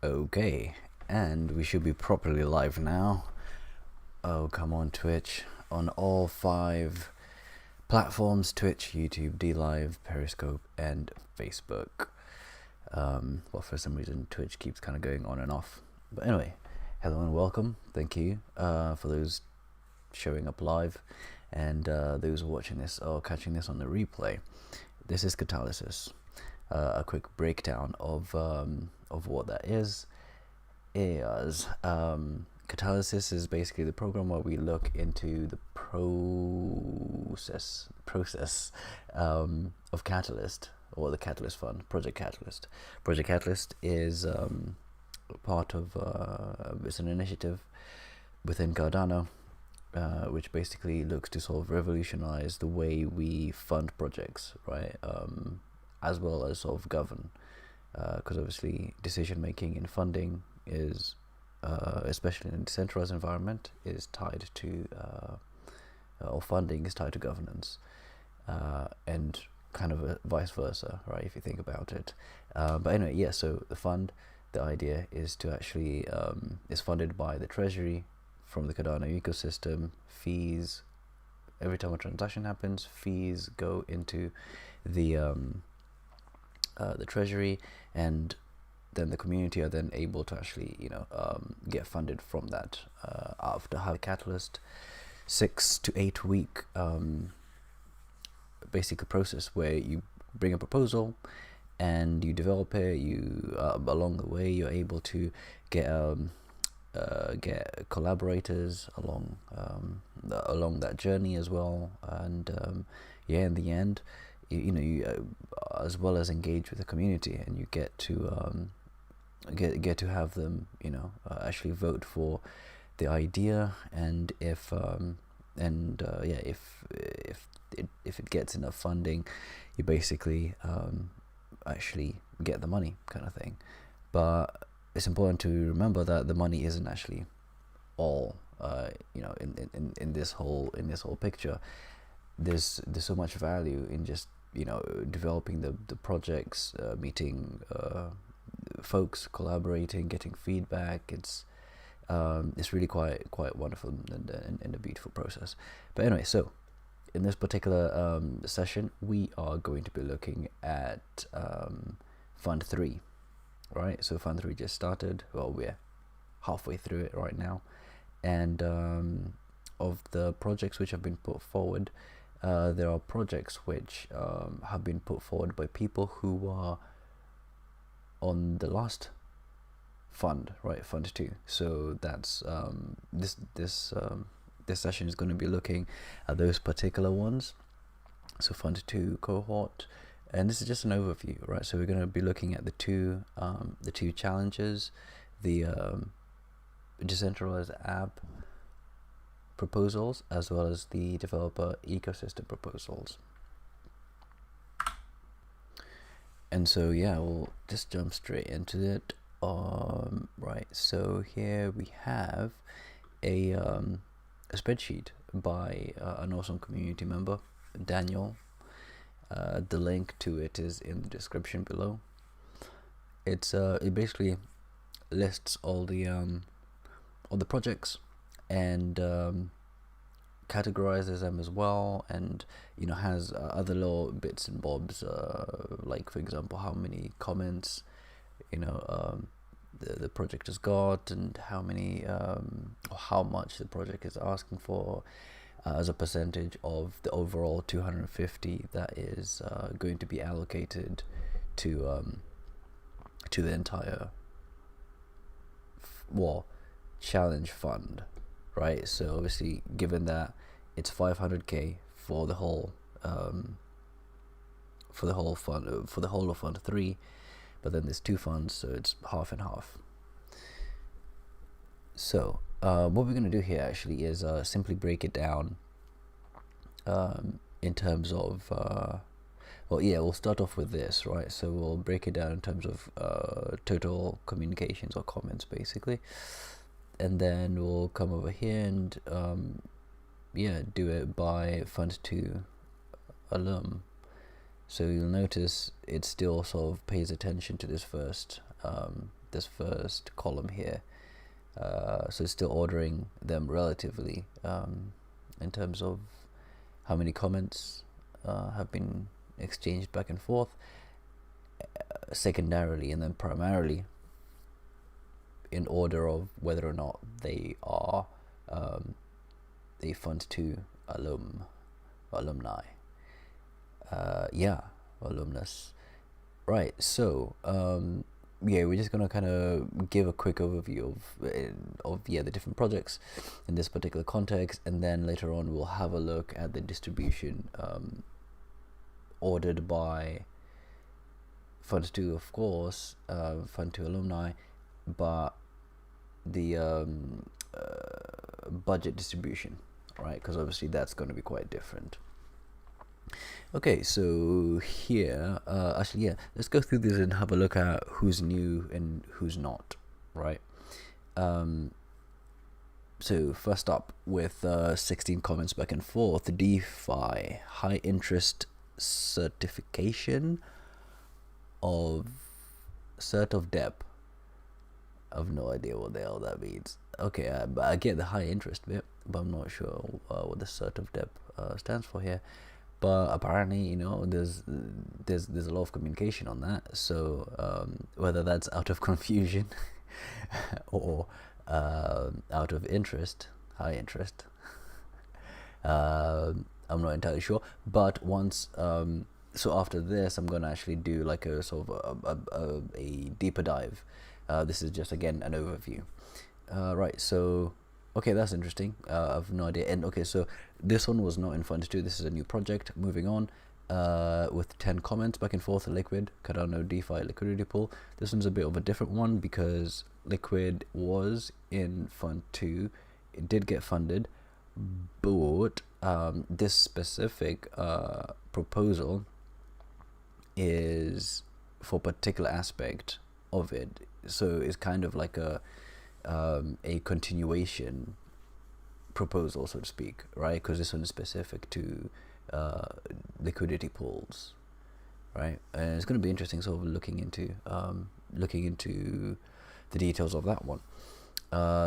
Okay, and we should be properly live now. Oh, come on, Twitch. On all 5 platforms: Twitch, YouTube, DLive, Periscope, and Facebook. Well, for some reason, Twitch keeps kind of going on and off. But anyway, hello and welcome. Thank you for those showing up live and those watching this or catching this on the replay. This is Catalyst. A quick breakdown of what that is. Catalyst is basically the program where we look into the process of Catalyst, or the Catalyst Fund, Project Catalyst. Project Catalyst is part of it's an initiative within Cardano, which basically looks to sort of revolutionize the way we fund projects, right? As well as sort of govern, because obviously decision making in funding is, especially in a decentralized environment, is tied to, or funding is tied to governance, and kind of vice versa, right? If you think about it. But anyway, yeah. So the fund, the idea is to actually is funded by the treasury from the Cardano ecosystem. Fees, every time a transaction happens, fees go into the treasury, and then the community are then able to actually get funded from that after having a Catalyst 6 to 8 week basic process where you bring a proposal and you develop it. You along the way you're able to get collaborators along that journey as well, and in the end, you as well as engage with the community, and you get to have them actually vote for the idea, and if it gets enough funding, you basically actually get the money, kind of thing. But it's important to remember that the money isn't actually all in this whole picture. There's so much value in just developing the projects, meeting folks, collaborating, getting feedback. It's really quite wonderful and a beautiful process. But anyway, so in this particular session, we are going to be looking at Fund 3, right? So Fund 3 just started. Well, we're halfway through it right now, and of the projects which have been put forward, there are projects which have been put forward by people who are on the last fund, right? Fund 2. So that's this session is going to be looking at those particular ones. So Fund 2 Cohort, and this is just an overview, right? So we're going to be looking at the two challenges, the decentralized app proposals, as well as the developer ecosystem proposals. And so we'll just jump straight into it. Right, so here we have a spreadsheet by an awesome community member, Daniel. The link to it is in the description below. It basically lists all the projects and categorizes them as well, and has other little bits and bobs, like for example how many comments the project has got, and how many or how much the project is asking for as a percentage of the overall 250 that is going to be allocated to the entire challenge fund, right? So obviously, given that it's 500k for the whole fund, for the whole of Fund 3, but then there's 2 funds, so it's half and half. So what we're going to do here actually is simply break it down in terms of we'll start off with this, right? So we'll break it down in terms of total communications or comments, basically, and then we'll come over here and do it by Fund 2 alum. So you'll notice it still sort of pays attention to this first this first column here. So it's still ordering them relatively in terms of how many comments have been exchanged back and forth, secondarily, and then primarily in order of whether or not they are a fund2 alumni. Alumnus. Right, so we're just gonna kind of give a quick overview of the different projects in this particular context, and then later on we'll have a look at the distribution ordered by fund2, of course, fund2 alumni, but the budget distribution, right? Because obviously that's going to be quite different. Okay, so here, let's go through this and have a look at who's new and who's not, right? So first up with 16 comments back and forth, DeFi, high interest certification of cert of dep. I have no idea what the hell that means. Okay, but I get the high interest bit, but I'm not sure what the cert of dep stands for here. But apparently, there's a lot of communication on that. So whether that's out of confusion or out of interest, high interest, I'm not entirely sure. But once, so after this, I'm gonna actually do like a sort of a deeper dive. This is just again an overview. Right, so okay, that's interesting. I have no idea. And okay, so this one was not in fund2. This is a new project. Moving on, with 10 comments back and forth. Liquid, Cardano DeFi liquidity pool. This one's a bit of a different one because Liquid was in fund2. It did get funded, but this specific proposal is for a particular aspect of it. So it's kind of like a continuation proposal, so to speak, right? Because this one is specific to liquidity pools, right? And it's going to be interesting sort of looking into the details of that one.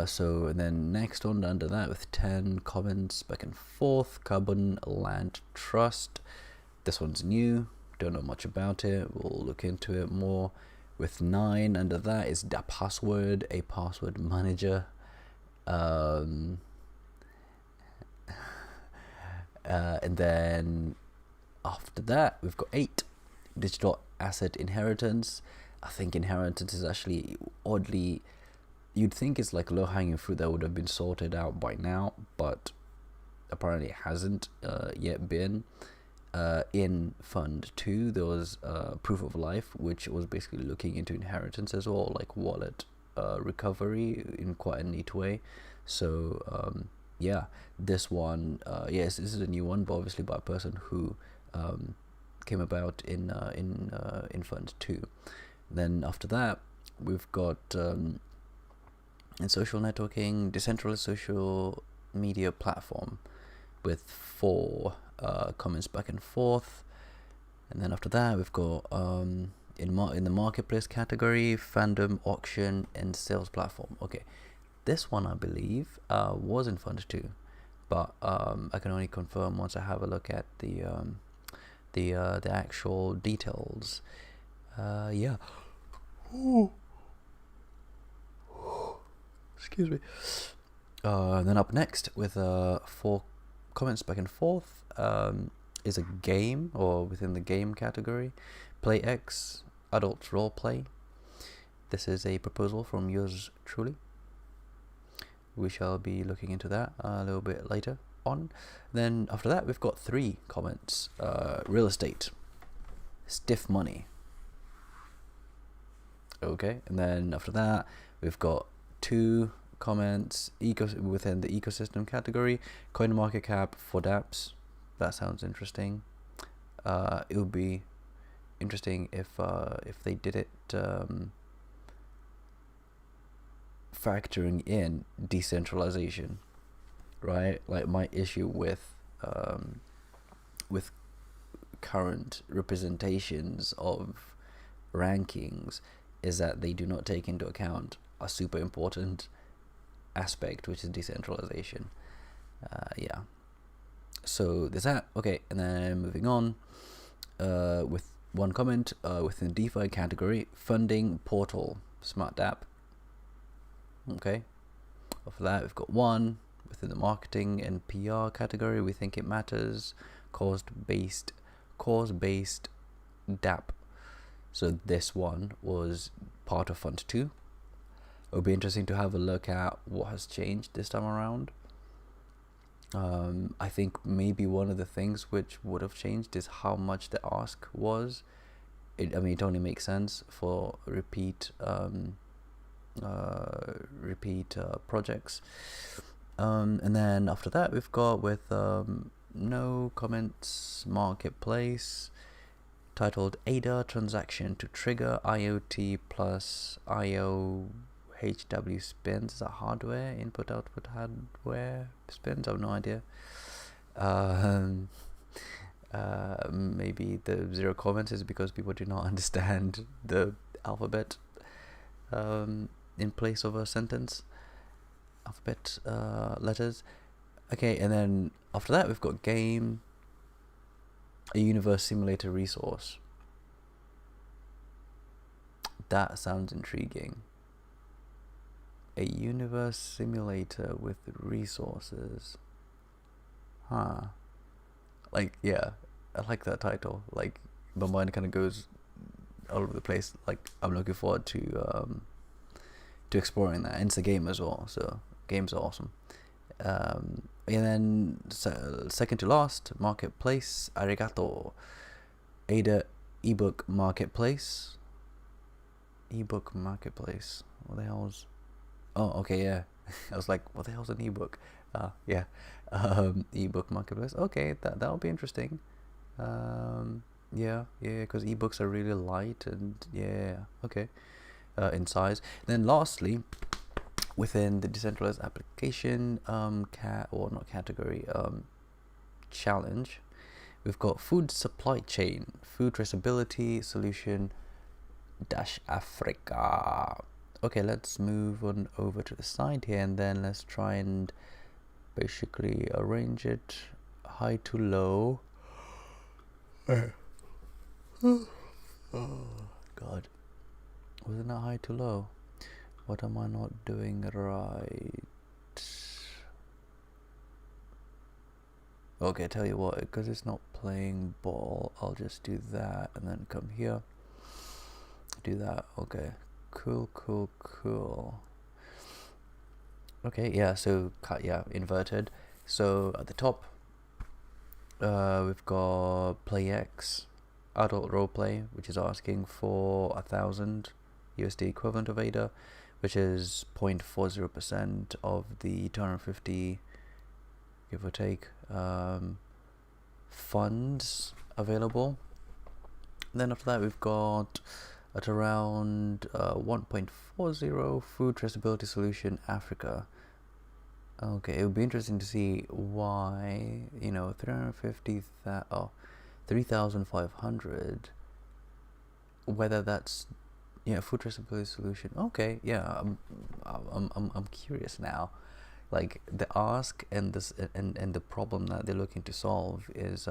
So and then next on under that with 10 comments back and forth, Carbon Land Trust. This one's new, don't know much about it, we'll look into it more. With 9 under that is Da Password, a password manager. And then after that we've got 8, Digital Asset Inheritance. I think inheritance is actually oddly, you'd think it's like low-hanging fruit that would have been sorted out by now, but apparently it hasn't yet been. In fund2 there was Proof of Life, which was basically looking into inheritance as well, like wallet recovery in quite a neat way. So this one, yes, this is a new one, but obviously by a person who came about in fund2. Then after that we've got in social networking, decentralized social media platform with 4 comments back and forth. And then after that we've got in the marketplace category, fandom, auction, and sales platform. Okay, this one I believe was in fund2, but I can only confirm once I have a look at the actual details. Excuse me. And then up next with 4 comments back and forth is a game, or within the game category, PlayX Adult Roleplay. This is a proposal from yours truly. We shall be looking into that a little bit later on. Then after that we've got 3 comments. Real estate, stiff money. Okay, and then after that we've got 2 comments within the ecosystem category, coin market cap for dApps. That sounds interesting. It would be interesting if they did it factoring in decentralization, right? Like my issue with current representations of rankings is that they do not take into account a super important aspect, which is decentralization. Yeah. So there's that. Okay, and then moving on with one comment within the DeFi category, funding portal, smart dApp. Okay. After that, we've got one within the marketing and PR category. We think it matters. Cause-based dApp. So this one was part of fund2. It'll be interesting to have a look at what has changed this time around. I think maybe one of the things which would have changed is how much the ask was. It only makes sense for repeat projects. And then after that, we've got with no comments marketplace titled ADA transaction to trigger IoT plus IOHW spins. Is that hardware? Input output hardware spins? I have no idea. Maybe the 0 comments is because people do not understand the alphabet in place of a sentence. Alphabet letters. Okay, and then after that we've got game, a universe simulator resource. That sounds intriguing. A universe simulator with resources. Like, yeah, I like that title. Like, my mind kind of goes all over the place. Like, I'm looking forward to exploring that. And it's a game as well, so games are awesome. And then second to last, marketplace, arigato. Ada ebook marketplace. Ebook marketplace. What the hell's... Oh, okay, yeah. I was like, what the hell's an ebook? Yeah. Ebook marketplace. Okay, that'll be interesting. Yeah, because ebooks are really light and yeah, okay. In size. Then lastly, within the decentralized application challenge, we've got food supply chain, food traceability solution Africa. Okay, let's move on over to the side here, and then let's try and basically arrange it high to low. Oh god, wasn't that high to low? What am I not doing right? Okay, tell you what, because it's not playing ball, I'll just do that and then come here, do that. Okay, cool. Okay, yeah, so inverted. So at the top we've got PlayX adult roleplay, which is asking for 1,000 USD equivalent of ADA, which is 0.40% of the 250, give or take, funds available. Then after that we've got at around 1.40 food traceability solution Africa. Okay, it would be interesting to see why, 3,500, whether that's food traceability solution. Okay, yeah, I'm curious now. Like the ask and this and the problem that they're looking to solve is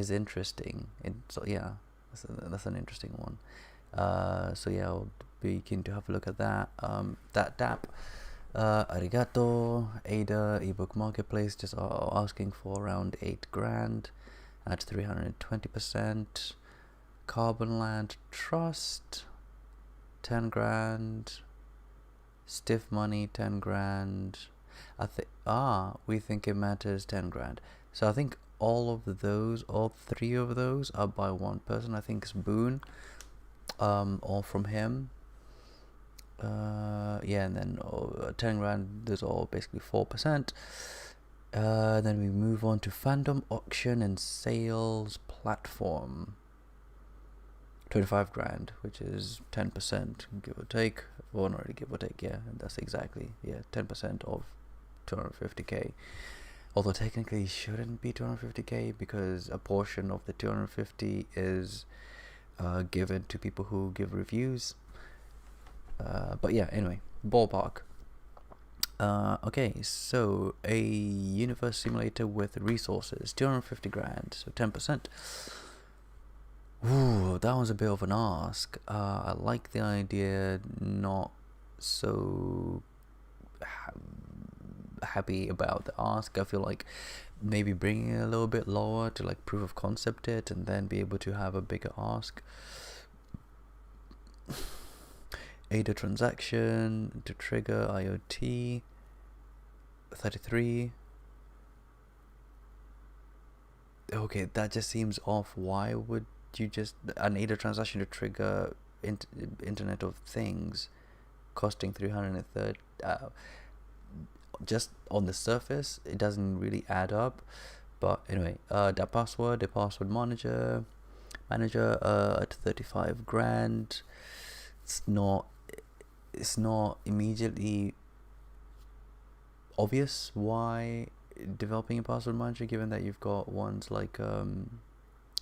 interesting. And so yeah, that's an interesting one. So yeah, I'll be keen to have a look at that. That dApp. Arigato, Ada, ebook marketplace, just asking for around 8 grand at 320%. Carbon Land Trust, 10 grand. Stiff Money, 10 grand. We think it matters, 10 grand. So I think all 3 of those are by one person. I think it's Boone, all from him. Yeah, and then 10 grand, those are all basically 4%. Then we move on to Fandom Auction and Sales Platform, 25 grand, which is 10%, give or take. Well, not really give or take, yeah, that's exactly, 10% of 250k. Although technically it shouldn't be 250k, because a portion of the 250 is given to people who give reviews. But yeah, anyway, ballpark. Okay, so a universe simulator with resources, 250 grand, so 10%. Ooh, that was a bit of an ask. I like the idea, not so happy about the ask. I feel like maybe bringing it a little bit lower to like proof of concept it, and then be able to have a bigger ask. ADA transaction to trigger IoT 33. Okay, that just seems off. Why would you just an ADA transaction to trigger Internet of Things costing 330? Just on the surface, it doesn't really add up. But anyway, that password, the password manager at 35 grand. It's not immediately obvious why developing a password manager, given that you've got ones like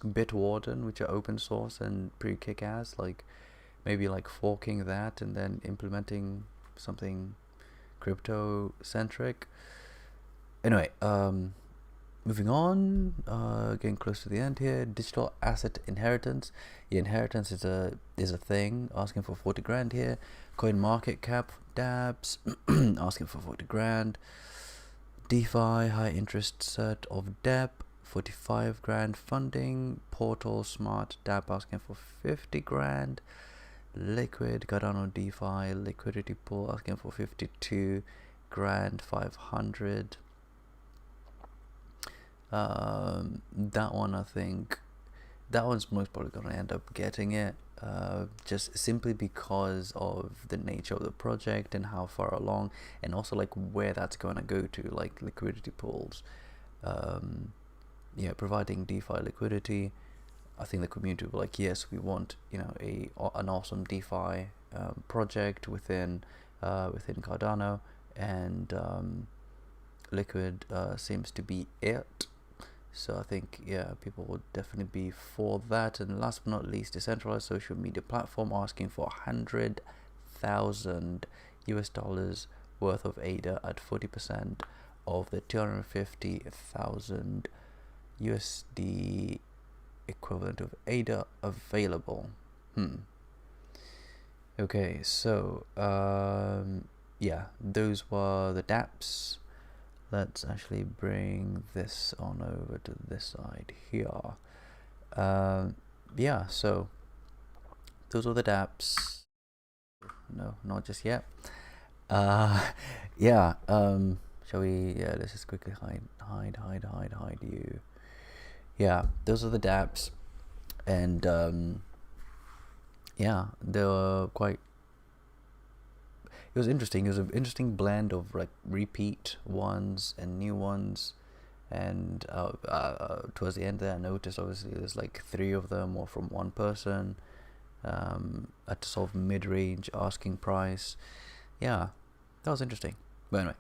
Bitwarden, which are open source and pretty kick-ass. Like maybe like forking that and then implementing something crypto centric. Anyway, moving on, getting close to the end here. Digital asset inheritance. Yeah, inheritance is a thing. Asking for 40 grand here. Coin market cap dabs. Asking for 40 grand. DeFi high interest set of DEP. 45 grand funding. Portal smart dApp asking for 50 grand. Liquid Cardano DeFi liquidity pool asking for 52 grand 500. That one, I think that one's most probably gonna end up getting it, just simply because of the nature of the project and how far along, and also like where that's gonna go to, like liquidity pools. Yeah, providing DeFi liquidity. I think the community will be like, yes, we want, you know, an awesome DeFi project within Cardano, and Liquid seems to be it. So I think, yeah, people will definitely be for that. And last but not least, decentralized social media platform asking for $100,000 worth of ADA at 40% of the 250,000 USD equivalent of ADA available. Okay, so yeah, those were the dApps. Let's actually bring this on over to this side here. Yeah, so those are the dApps. No, not just yet. Yeah, shall we? Yeah, let's just quickly hide you. Yeah, those are the dApps, and yeah, they were quite. It was interesting. It was an interesting blend of like repeat ones and new ones, and towards the end there, I noticed obviously there's like 3 of them were from one person, at sort of mid-range asking price. Yeah, that was interesting. But anyway,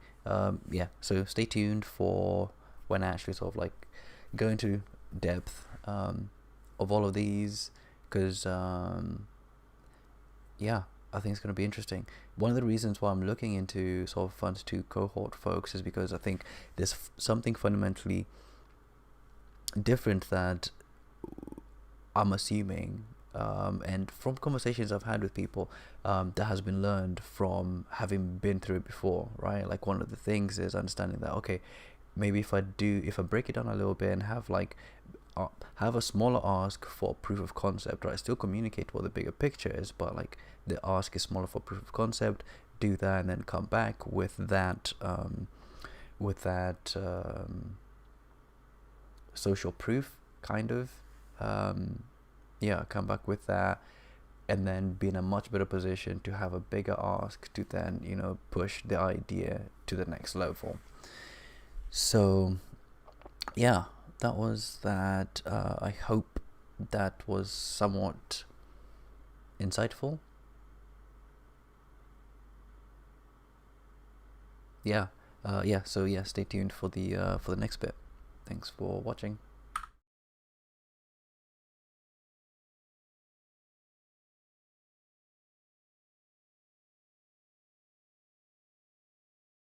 yeah. So stay tuned for when I actually sort of like go into depth of all of these, because yeah, I think it's going to be interesting. One of the reasons why I'm looking into sort of fund2 cohort folks is because I think there's something fundamentally different that I'm assuming, and from conversations I've had with people, that has been learned from having been through it before, right? Like one of the things is understanding that, okay, maybe if I break it down a little bit and have like have a smaller ask for proof of concept, right? Still communicate what the bigger picture is, but like the ask is smaller for proof of concept. Do that and then come back with that social proof kind of. Yeah, come back with that, and then be in a much better position to have a bigger ask to then, you know, push the idea to the next level. So yeah, that was that. I hope that was somewhat insightful. Yeah, yeah. So yeah, stay tuned for the next bit. Thanks for watching.